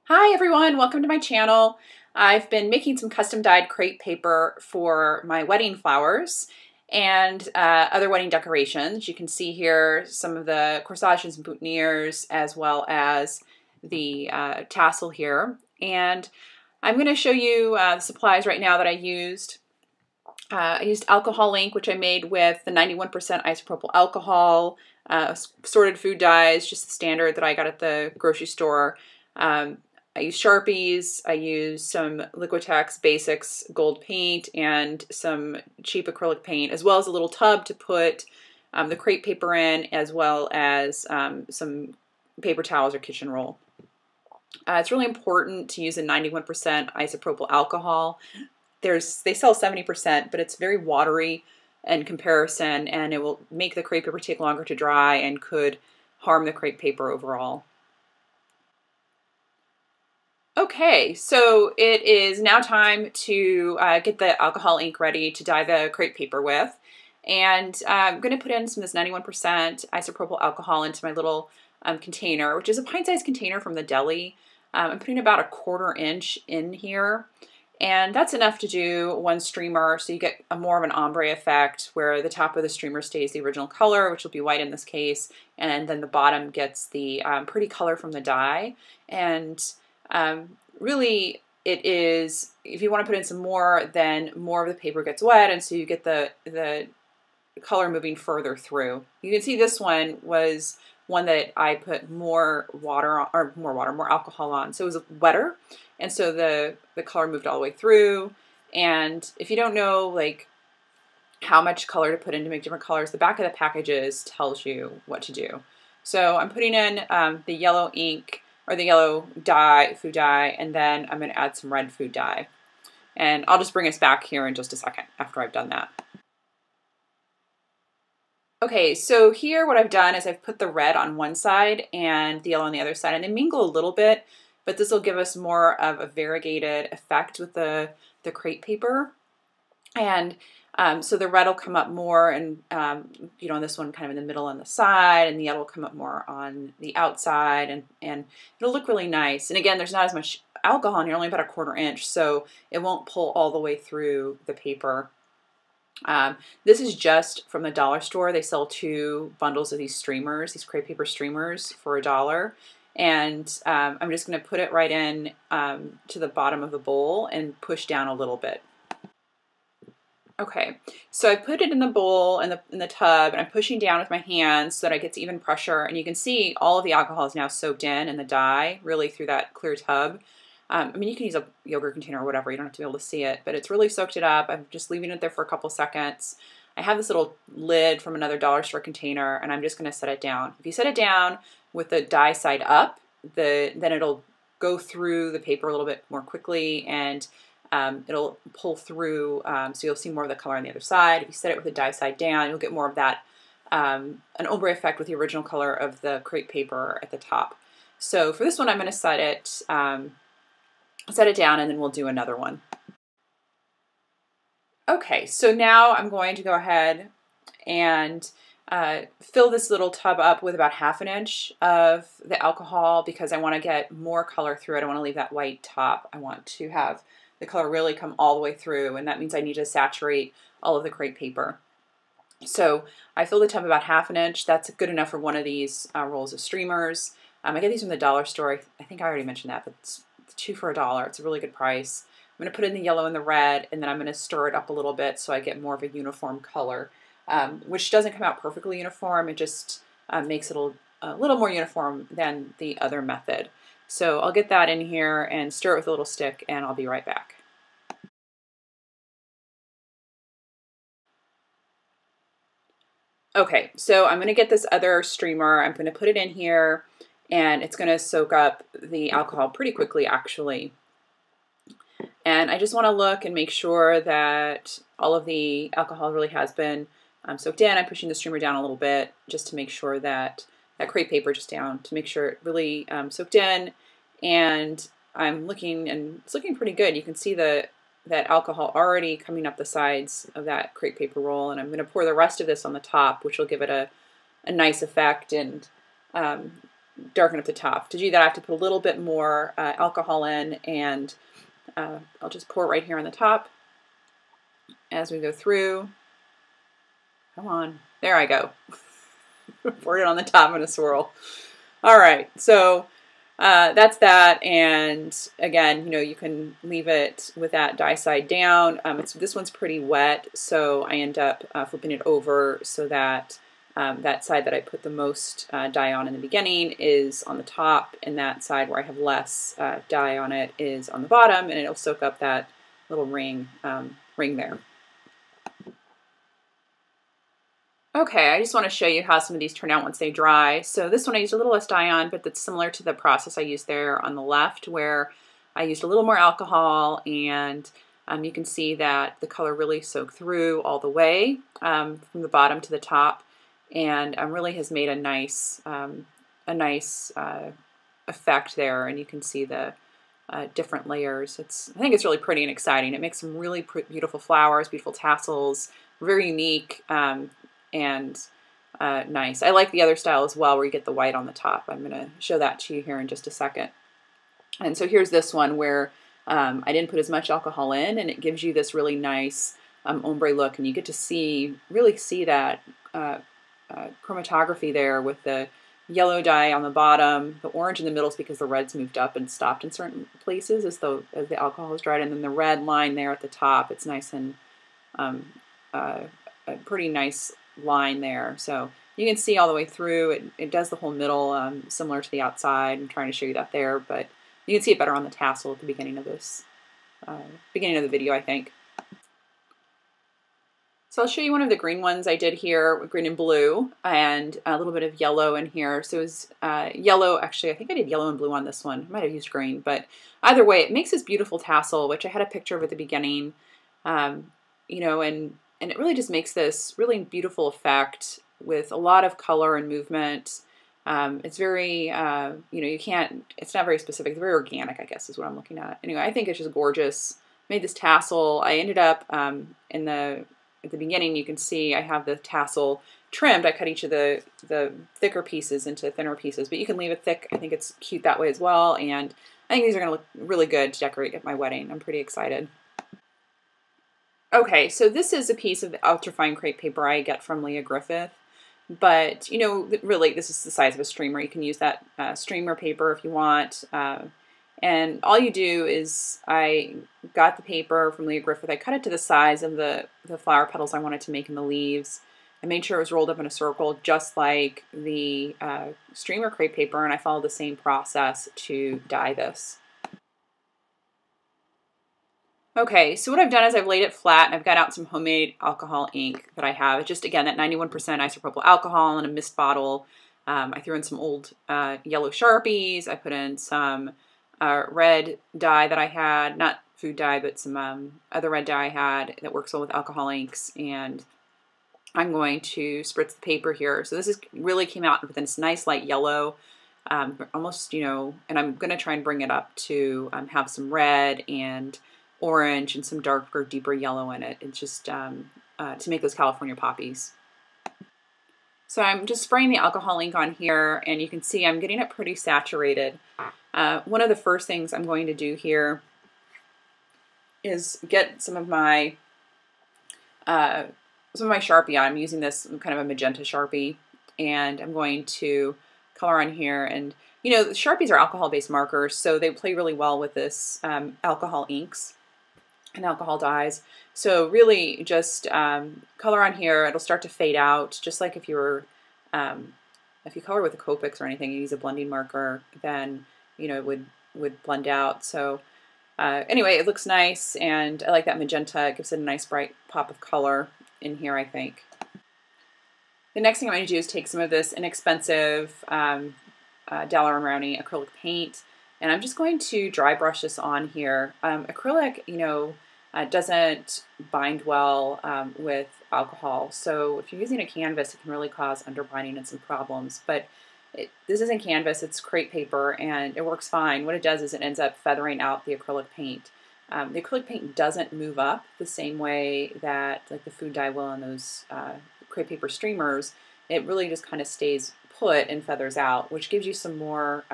Hi everyone, welcome to my channel. I've been making some custom dyed crepe paper for my wedding flowers and other wedding decorations. You can see here some of the corsages and boutonnieres as well as the tassel here. And I'm going to show you the supplies right now that I used. I used alcohol ink, which I made with the 91% isopropyl alcohol, assorted food dyes, just the standard that I got at the grocery store. I used Sharpies, I used some Liquitex Basics gold paint and some cheap acrylic paint, as well as a little tub to put the crepe paper in, as well as some paper towels or kitchen roll. It's really important to use a 91% isopropyl alcohol. They sell 70%, but it's very watery in comparison, and it will make the crepe paper take longer to dry and could harm the crepe paper overall. Okay, so it is now time to get the alcohol ink ready to dye the crepe paper with. And I'm going to put in some of this 91% isopropyl alcohol into my little container, which is a pint-sized container from the deli. I'm putting about a 1/4 inch in here. And that's enough to do one streamer, so you get more of an ombre effect where the top of the streamer stays the original color, which will be white in this case, and then the bottom gets the pretty color from the dye. And really, it is, if you want to put in some more, then more of the paper gets wet, and so you get the color moving further through. You can see this one was one that I put more alcohol on, so it was wetter, and so the color moved all the way through. And if you don't know like how much color to put in to make different colors, the back of the packages tells you what to do. So I'm putting in the yellow ink, or the yellow dye, food dye, and then I'm going to add some red food dye. And I'll just bring us back here in just a second after I've done that. Okay, so here what I've done is I've put the red on one side and the yellow on the other side, and they mingle a little bit, but this will give us more of a variegated effect with the crepe paper. And so the red will come up more, and you know, on this one kind of in the middle on the side, and the yellow will come up more on the outside, and it'll look really nice. And again, there's not as much alcohol in here, only about a 1/4 inch, so it won't pull all the way through the paper. This is just from the dollar store. They sell 2 bundles of these streamers, these crepe paper streamers, for $1. And I'm just going to put it right in to the bottom of the bowl and push down a little bit. Okay, so I put it in the bowl, in the tub, and I'm pushing down with my hands so that I get even pressure. And you can see all of the alcohol is now soaked in the dye, really through that clear tub. I mean, you can use a yogurt container or whatever. You don't have to be able to see it, but it's really soaked it up. I'm just leaving it there for a couple seconds. I have this little lid from another dollar store container, and I'm just going to set it down. If you set it down with the dye side up, then it'll go through the paper a little bit more quickly, and it'll pull through, so you'll see more of the color on the other side. If you set it with the dye side down, you'll get more of that, an ombre effect with the original color of the crepe paper at the top. So for this one, I'm going to set it down, and then we'll do another one. Okay, so now I'm going to go ahead and fill this little tub up with about 1/2 inch of the alcohol, because I want to get more color through it. I want to leave that white top. I want to have the color really come all the way through, and that means I need to saturate all of the crepe paper. So I fill the tub about 1/2 inch. That's good enough for one of these rolls of streamers. I get these from the dollar store. I think I already mentioned that, but it's 2 for $1. It's a really good price. I'm going to put in the yellow and the red, and then I'm going to stir it up a little bit so I get more of a uniform color, which doesn't come out perfectly uniform. It just makes it a little more uniform than the other method. So I'll get that in here and stir it with a little stick, and I'll be right back. Okay, so I'm going to get this other streamer. I'm going to put it in here, and it's going to soak up the alcohol pretty quickly, actually. And I just want to look and make sure that all of the alcohol really has been soaked in. I'm pushing the streamer down a little bit just to make sure that crepe paper just down, to make sure it really soaked in. And I'm looking, and it's looking pretty good. You can see that alcohol already coming up the sides of that crepe paper roll. And I'm going to pour the rest of this on the top, which will give it a nice effect. And darken up the top. To do that, I have to put a little bit more alcohol in, and I'll just pour it right here on the top as we go through. Come on, there I go. Poured it on the top in a swirl. All right, so that's that, and again, you can leave it with that dye side down. This one's pretty wet, so I end up flipping it over so that that side that I put the most dye on in the beginning is on the top, and that side where I have less dye on it is on the bottom, and it'll soak up that little ring there. Okay, I just want to show you how some of these turn out once they dry. So this one I used a little less dye on, but that's similar to the process I used there on the left, where I used a little more alcohol, and you can see that the color really soaked through all the way from the bottom to the top, and really has made a nice effect there. And you can see the different layers. I think it's really pretty and exciting. It makes some really beautiful flowers, beautiful tassels, very unique. And nice. I like the other style as well, where you get the white on the top. I'm going to show that to you here in just a second. And so here's this one where I didn't put as much alcohol in, and it gives you this really nice ombre look, and you get to really see that chromatography there with the yellow dye on the bottom, the orange in the middle is because the red's moved up and stopped in certain places as the alcohol is dried, and then the red line there at the top, it's nice and a pretty nice line there. So you can see all the way through. It does the whole middle, similar to the outside. I'm trying to show you that there, but you can see it better on the tassel at the beginning of this, beginning of the video, I think. So I'll show you one of the green ones I did here, with green and blue, and a little bit of yellow in here. So it was yellow, actually I think I did yellow and blue on this one. I might have used green, but either way, it makes this beautiful tassel, which I had a picture of at the beginning, and it really just makes this really beautiful effect with a lot of color and movement. It's very, it's not very specific. It's very organic, I guess, is what I'm looking at. Anyway, I think it's just gorgeous. Made this tassel. I ended up at the beginning, you can see I have the tassel trimmed. I cut each of the thicker pieces into thinner pieces, but you can leave it thick. I think it's cute that way as well. And I think these are going to look really good to decorate at my wedding. I'm pretty excited. Okay, so this is a piece of the ultrafine crepe paper I get from Leah Griffith, but really this is the size of a streamer. You can use that streamer paper if you want, and all you do is, I got the paper from Leah Griffith, I cut it to the size of the flower petals I wanted to make in the leaves. I made sure it was rolled up in a circle just like the streamer crepe paper, and I followed the same process to dye this. Okay, so what I've done is I've laid it flat, and I've got out some homemade alcohol ink that I have. It's just, again, that 91% isopropyl alcohol in a mist bottle. I threw in some old yellow Sharpies. I put in some red dye that I had, not food dye, but some other red dye I had that works well with alcohol inks. And I'm going to spritz the paper here. So this really came out with this nice light yellow, almost, and I'm going to try and bring it up to have some red and orange and some darker, deeper yellow in it. It's just to make those California poppies. So I'm just spraying the alcohol ink on here, and you can see I'm getting it pretty saturated. One of the first things I'm going to do here is get some of my Sharpie on. I'm using this kind of a magenta Sharpie, and I'm going to color on here. And the Sharpies are alcohol-based markers, so they play really well with this alcohol inks and alcohol dyes. So really just color on here. It'll start to fade out, just like if you were, if you color with a Copics or anything, you use a blending marker, then it would blend out. So anyway, it looks nice, and I like that magenta. It gives it a nice bright pop of color in here, I think. The next thing I'm going to do is take some of this inexpensive Daler and Rowney acrylic paint, and I'm just going to dry brush this on here. Acrylic, doesn't bind well with alcohol, so if you're using a canvas, it can really cause underbinding and some problems. But this isn't canvas, it's crepe paper, and it works fine. What it does is it ends up feathering out the acrylic paint. The acrylic paint doesn't move up the same way that like the food dye will on those crepe paper streamers. It really just kind of stays put and feathers out, which gives you some more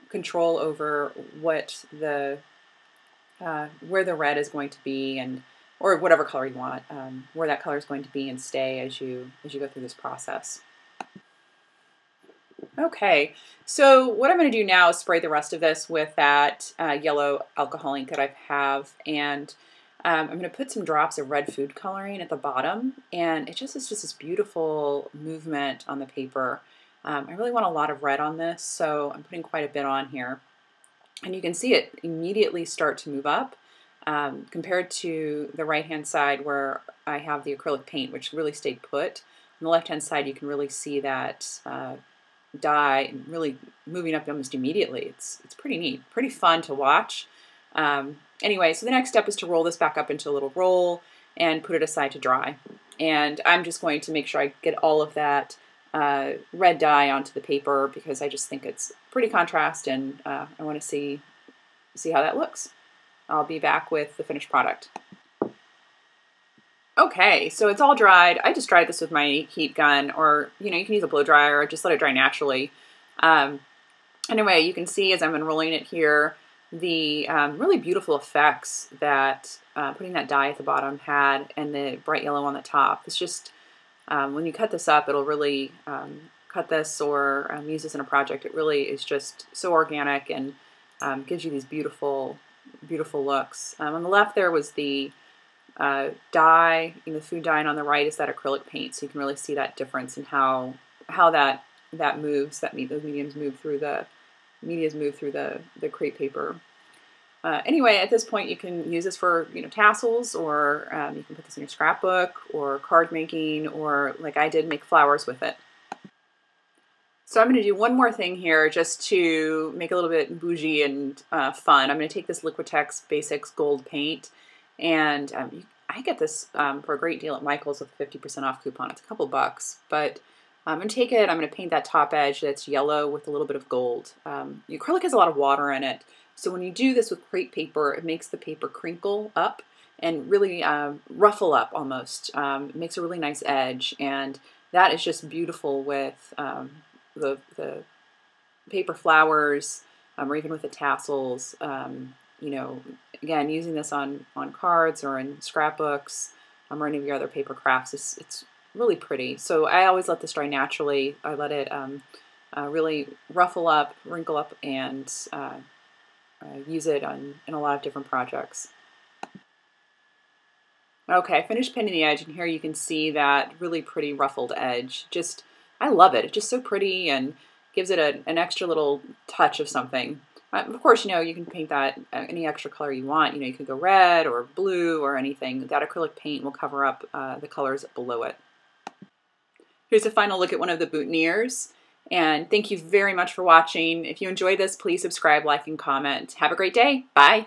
control over what the where the red is going to be, and or whatever color you want, where that color is going to be and stay as you go through this process. Okay, so what I'm going to do now is spray the rest of this with that yellow alcohol ink that I have, and I'm going to put some drops of red food coloring at the bottom, and it just is just this beautiful movement on the paper. I really want a lot of red on this, so I'm putting quite a bit on here. And you can see it immediately start to move up compared to the right-hand side where I have the acrylic paint, which really stayed put. On the left-hand side, you can really see that dye really moving up almost immediately. It's pretty neat, pretty fun to watch. Anyway, so the next step is to roll this back up into a little roll and put it aside to dry. And I'm just going to make sure I get all of that red dye onto the paper because I just think it's pretty contrast, and I want to see how that looks. I'll be back with the finished product. Okay, so it's all dried. I just dried this with my heat gun, or you can use a blow dryer or just let it dry naturally. Anyway, you can see as I'm unrolling it here the really beautiful effects that putting that dye at the bottom had, and the bright yellow on the top. It's just when you cut this up, it'll really cut this or use this in a project. It really is just so organic and gives you these beautiful, beautiful looks. On the left there was the dye, the food dye, and on the right is that acrylic paint. So you can really see that difference in how that moves. The mediums move through the crepe paper. Anyway, at this point, you can use this for tassels, or you can put this in your scrapbook or card making, or like I did, make flowers with it. So I'm going to do one more thing here just to make it a little bit bougie and fun. I'm going to take this Liquitex Basics Gold paint, and I get this for a great deal at Michael's with a 50% off coupon. It's a couple bucks, but I'm going to take it, I'm going to paint that top edge that's yellow with a little bit of gold. The acrylic has a lot of water in it, so when you do this with crepe paper, it makes the paper crinkle up and really ruffle up almost. It makes a really nice edge, and that is just beautiful with the paper flowers, or even with the tassels. Again, using this on cards or in scrapbooks, or any of your other paper crafts, it's really pretty. So I always let this dry naturally. I let it really ruffle up, wrinkle up, and use it in a lot of different projects. Okay, I finished painting the edge, and here you can see that really pretty ruffled edge. I love it. It's just so pretty and gives it an extra little touch of something. Of course, you can paint that any extra color you want. You can go red or blue or anything. That acrylic paint will cover up the colors below it. Here's a final look at one of the boutonnieres. And thank you very much for watching. If you enjoyed this, please subscribe, like, and comment. Have a great day. Bye.